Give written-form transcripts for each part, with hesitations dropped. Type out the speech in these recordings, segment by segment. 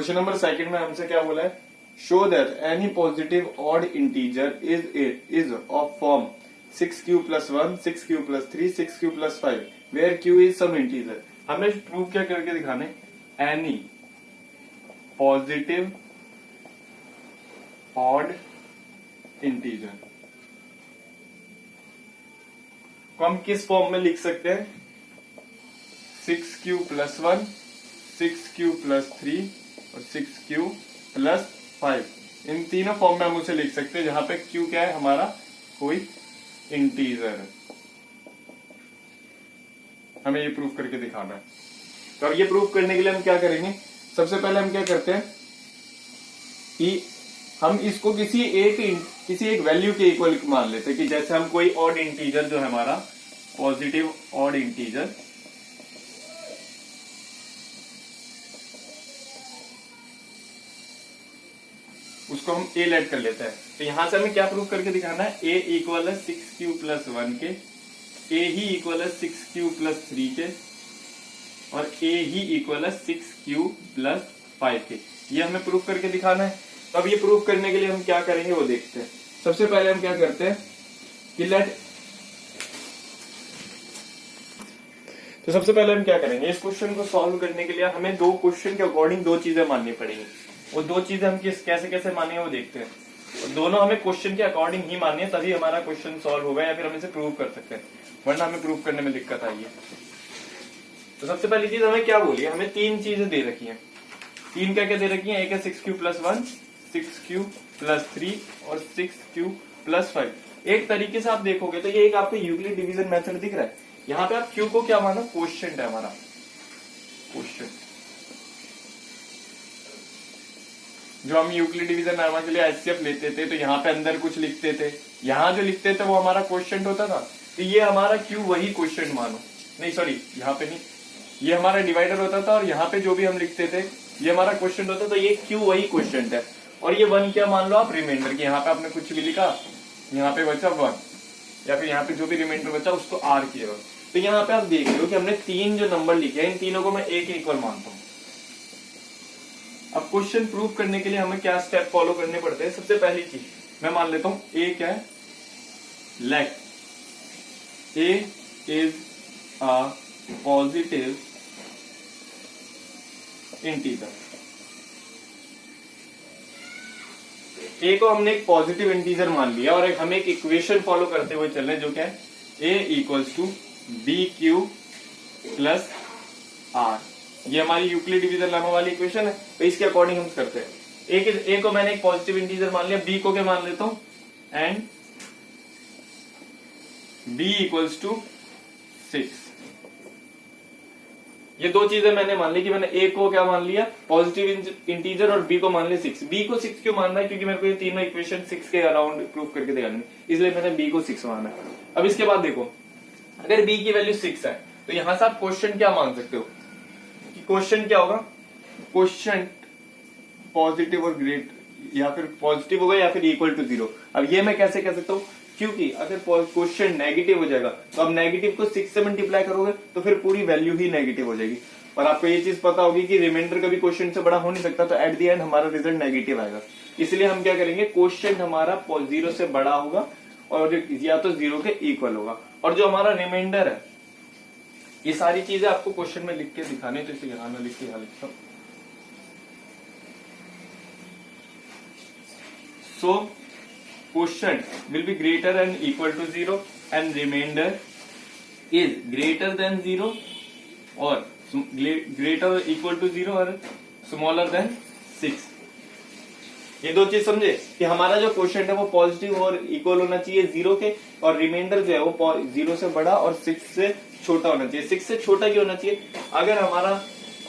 Question number second में हमसे क्या बोला है, show that any positive odd integer is of form 6q + 1, 6q + 3, 6q + 5 where q is some integer. हमें prove क्या करके दिखाने, एनी पॉजिटिव ऑड इंटीजर को हम किस फॉर्म में लिख सकते हैं, 6q + 1, 6q + 3 और 6q + 5, इन तीनों फॉर्म में हम उसे लिख सकते हैं जहां पे q क्या है, हमारा कोई इंटीजर है। हमें ये प्रूफ करके दिखाना है। तो अब ये प्रूफ करने के लिए हम क्या करेंगे, सबसे पहले हम क्या करते हैं कि हम इसको किसी एक वैल्यू के इक्वल मान लेते हैं, कि जैसे हम कोई ऑड इंटीजर जो है हमारा पॉजिटिव ऑड इंटीजर, उसको हम a लेट कर लेते हैं। तो यहां से हमें क्या प्रूफ करके दिखाना है, a इक्वल है 6q + 1 के, a ही इक्वल है 6q + 3 के और a ही इक्वल है 6q + 5 के। ये हमें प्रूफ करके दिखाना है। तो अब ये प्रूफ करने के लिए हम क्या करेंगे वो देखते हैं। सबसे पहले हम क्या करते हैं कि सबसे पहले हम क्या करेंगे, इस क्वेश्चन को सॉल्व करने के लिए हमें दो क्वेश्चन के अकॉर्डिंग दो चीजें माननी पड़ेंगी। वो दो चीजें हम कैसे कैसे मानेंगे वो देखते हैं। दोनों हमें क्वेश्चन के अकॉर्डिंग ही माननी है, तभी हमारा क्वेश्चन सॉल्व होगा या फिर हम इसे प्रूव कर सकते हैं, वरना हमें प्रूव करने में दिक्कत आई है। तो सबसे पहली चीज हमें क्या बोली है, हमें तीन चीजें दे रखी हैं। तीन क्या क्या दे रखी है, एक है 6q + 1, 6q + 3 और 6q + 5। एक तरीके से आप देखोगे तो ये एक आपको यूक्लिड डिवीजन मेथड दिख रहा है। यहाँ पे आप q को क्या मानो, क्वोशिएंट है हमारा, क्वोशिएंट जो हम यूक्लिड डिवीजन लेमा के लिए एचसीएफ लेते थे, तो यहाँ पे अंदर कुछ लिखते थे, यहाँ जो लिखते थे वो हमारा क्वोशिएंट होता था। तो ये हमारा q वही क्वोशिएंट मानो, नहीं सॉरी यहाँ पे नहीं, ये हमारा डिवाइडर होता था और यहाँ पे जो भी हम लिखते थे ये हमारा क्वोशिएंट होता था। तो ये q वही क्वोशिएंट है और ये 1 क्या मान लो आप, रिमाइंडर की। यहाँ पे आपने कुछ भी लिखा, यहाँ पे बचा 1 या फिर यहाँ पे जो भी रिमाइंडर बचा उसको r किया। तो यहाँ पे आप देख लो कि हमने तीन जो नंबर लिखे हैं इन तीनों को मैं एक इक्वल मानता हूँ। अब क्वेश्चन प्रूव करने के लिए हमें क्या स्टेप फॉलो करने पड़ते हैं। सबसे पहली चीज मैं मान लेता हूं a क्या है, let a is a positive integer. a को हमने एक पॉजिटिव इंटीजर मान लिया और हमें एक इक्वेशन फॉलो करते हुए चल रहे हैं जो क्या है, a = bq + r। ये हमारी यूक्लिड डिवीजन लेमा वाली इक्वेशन है। तो इसके अकॉर्डिंग हम करते हैं, ए को मैंने एक पॉजिटिव इंटीजर मान लिया, बी को क्या मान लेता हूं, एंड b = 6। ये दो चीजें मैंने मान ली कि मैंने ए को क्या मान लिया, पॉजिटिव इंटीजर, और बी को मान लिया 6। बी को 6 क्यों मानना है, क्योंकि मेरे को ये तीनों इक्वेशन 6 के अराउंड प्रूव करके दिखानी है, इसलिए मैंने बी को 6 माना है। अब इसके बाद देखो, अगर बी की वैल्यू 6 है तो यहां से आप क्वेश्चन क्या मान सकते हो, क्वेश्चन क्या होगा, क्वेश्चन पॉजिटिव और ग्रेट, या फिर पॉजिटिव होगा या फिर इक्वल टू 0। अब ये मैं कैसे कह सकता हूँ, क्योंकि अगर क्वेश्चन नेगेटिव हो जाएगा तो अब नेगेटिव को 6 से मल्टीप्लाई करोगे तो फिर पूरी वैल्यू ही नेगेटिव हो जाएगी। और आपको ये चीज पता होगी कि रिमाइंडर कभी क्वेश्चन से बड़ा हो नहीं सकता, तो एट द एंड हमारा रिजल्ट नेगेटिव आएगा। इसलिए हम क्या करेंगे, क्वेश्चन हमारा 0 से बड़ा होगा और या तो 0 के इक्वल होगा, और जो हमारा रिमाइंडर है, ये सारी चीजें आपको क्वेश्चन में लिख के दिखाने, तो इसे यहां में लिख के लिखता हूं। So question will be greater and equal to 0 and remainder is greater than 0 और ग्रेटर इक्वल टू 0 और स्मॉलर देन 6। ये दो चीज समझे कि हमारा जो क्वेश्चन है वो पॉजिटिव और इक्वल होना चाहिए 0 के, और रिमाइंडर जो है वो 0 से बड़ा और 6 से छोटा होना चाहिए। 6 से छोटा क्यों होना चाहिए, अगर हमारा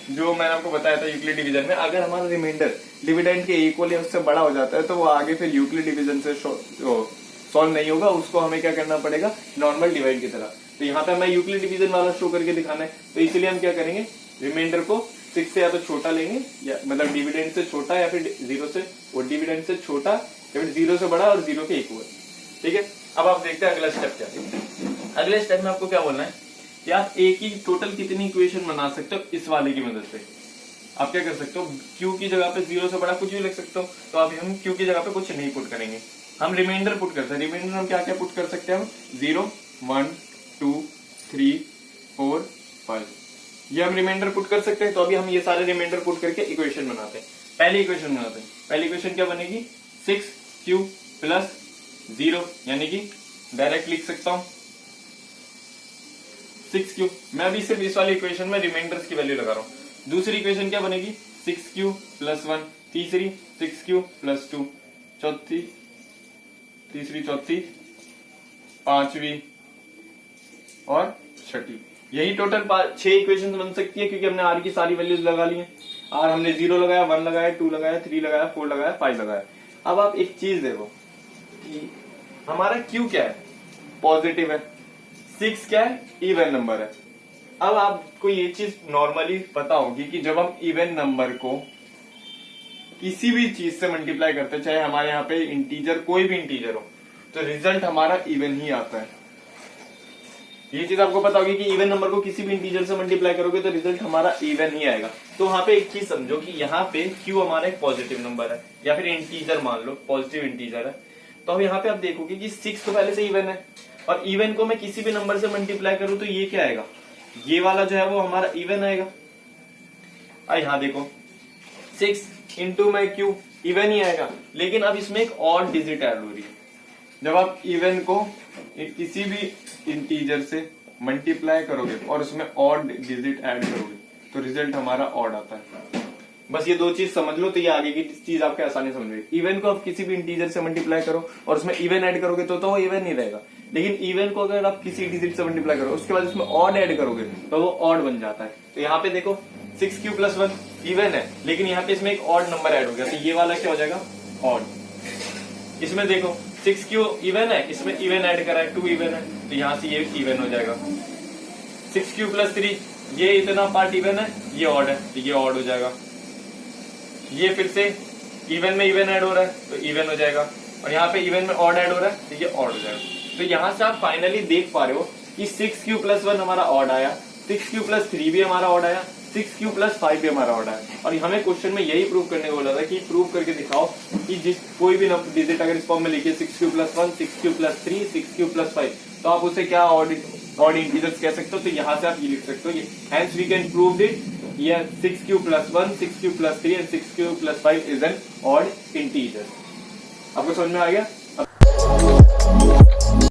जो मैंने आपको बताया था यूक्लिड डिवीजन में, अगर हमारा रिमाइंडर डिविडेंड के इक्वल या उससे बड़ा हो जाता है तो वो आगे फिर यूक्लिड डिवीजन से सॉल्व नहीं होगा, उसको हमें क्या करना पड़ेगा, नॉर्मल डिवाइड की तरह। तो यहाँ पे हमें यूक्लिड डिवीजन वाला शो करके दिखाना है, तो इसलिए हम क्या करेंगे, रिमाइंडर को 6 से या तो छोटा लेंगे, या मतलब डिविडेंड से छोटा, या फिर 0 से, वो डिविडेंड से छोटा, या फिर 0 से बड़ा और 0 के इक्वल। ठीक है, अब आप देखते हैं अगला स्टेप क्या है। अगले स्टेप में आपको क्या बोलना है कि आप एक ही टोटल कितनी इक्वेशन बना सकते हो इस वाले की मदद से। आप क्या कर सकते हो, q की जगह पे 0 से बड़ा कुछ भी लिख सकते हो, तो अभी हम q की जगह पे कुछ नहीं पुट करेंगे, हम रिमाइंडर पुट करते हैं। रिमाइंडर हम क्या क्या पुट कर सकते हैं, हम 0 1 2 3 4 5 ये हम रिमाइंडर पुट कर सकते हैं। तो अभी हम ये सारे रिमाइंडर पुट करके इक्वेशन बनाते हैं। पहली इक्वेशन बनाते हैं। पहली इक्वेशन क्या बनेगी, 6q प्लस 0, यानी कि डायरेक्ट लिख सकता हूं 6q। मैं अभी सिर्फ इस वाली इक्वेशन में रिमाइंडर्स की वैल्यू लगा रहा हूं। दूसरी इक्वेशन क्या बनेगी, 6q प्लस 1, तीसरी 6q प्लस 2, चौथी तीसरी चौथी पांचवी और छठी। यही टोटल 6 इक्वेशन बन सकती है, क्योंकि हमने आर की सारी वैल्यूज लगा ली है। आर हमने 0 लगाया, 1 लगाया, 2 लगाया, 3 लगाया, 4 लगाया, 5 लगाया। अब आप एक चीज देखो कि हमारा Q क्या है, पॉजिटिव है, 6 क्या है, इवन नंबर है। अब आपको ये चीज नॉर्मली पता होगी कि जब हम इवन नंबर को किसी भी चीज से मल्टीप्लाई करते हैं, चाहे हमारे यहाँ पे इंटीजर कोई भी इंटीजर हो, तो रिजल्ट हमारा इवन ही आता है। ये चीज आपको पता होगी कि इवन नंबर को किसी भी इंटीजर से मल्टीप्लाई करोगे तो रिजल्ट हमारा इवन ही आएगा। तो वहां पे एक चीज समझो कि यहाँ पे Q हमारा एक पॉजिटिव नंबर है, या फिर इंटीजर मान लो, पॉजिटिव इंटीजर है। तो अब यहाँ पे आप देखोगे कि 6 तो पहले से इवन है, और इवन को मैं किसी भी नंबर से मल्टीप्लाई करूं तो ये क्या आएगा, ये वाला जो है वो हमारा इवन आएगा। यहाँ देखो 6 इंटू में Q इवन ही आएगा, लेकिन अब इसमें एक और डिजिट ऐड हो रही है। जब आप इवन को किसी भी इंटीजर से मल्टीप्लाई करोगे और उसमें ऑड डिजिट ऐड करोगे तो रिजल्ट हमारा ऑड आता है। बस ये दो चीज समझ लो, तो ये आगे की चीज आपके आसानी समझ में। इवन को आप किसी भी इंटीजर से मल्टीप्लाई करो और उसमें इवन ऐड करोगे तो वो इवन नहीं रहेगा, लेकिन इवन को अगर आप किसी डिजिट से मल्टीप्लाई करो उसके बाद उसमें ऑड ऐड करोगे तो वो ऑड बन जाता है। तो यहाँ पे देखो 6q प्लस 1 इवन है, लेकिन यहाँ पे इसमें एक ऑड नंबर ऐड हो गया, तो ये वाला क्या हो जाएगा, ऑड। इसमें देखो 6q इवन है, इसमें इवन ऐड करा है, 2 इवन है, तो यहाँ से ये इवन हो जाएगा। 6q प्लस 3 ये इतना पार्ट इवन है, ये ऑड है, तो ये ऑड हो जाएगा। ये फिर से इवन में इवन ऐड हो रहा है तो इवन हो जाएगा, और यहाँ पे इवन में ऑड ऐड हो रहा है तो ये ऑड हो जाएगा। तो यहाँ से आप फाइनली देख पा रहे हो कि 6q प्लस 1 हमारा ऑड आया, 6q प्लस 3 भी हमारा ऑड आया, 6q प्लस 5 भी हमारा ऑड आया। और हमें क्वेश्चन में यही प्रूव करने को बोला था कि प्रूव करके दिखाओ कि जिस कोई भी डिजिट अगर इस फॉर्म में लिखिए 6q plus 1, 6q plus 3, 6q plus 5, तो आप उसे क्या ऑड इंटीजर्स कह सकते हो। तो यहाँ से आप ये लिख सकते हो, hence we can prove it, ये 6q plus 1, 6q plus 3 and 6q plus 5 is an odd integer. आपको समझ में आ गया।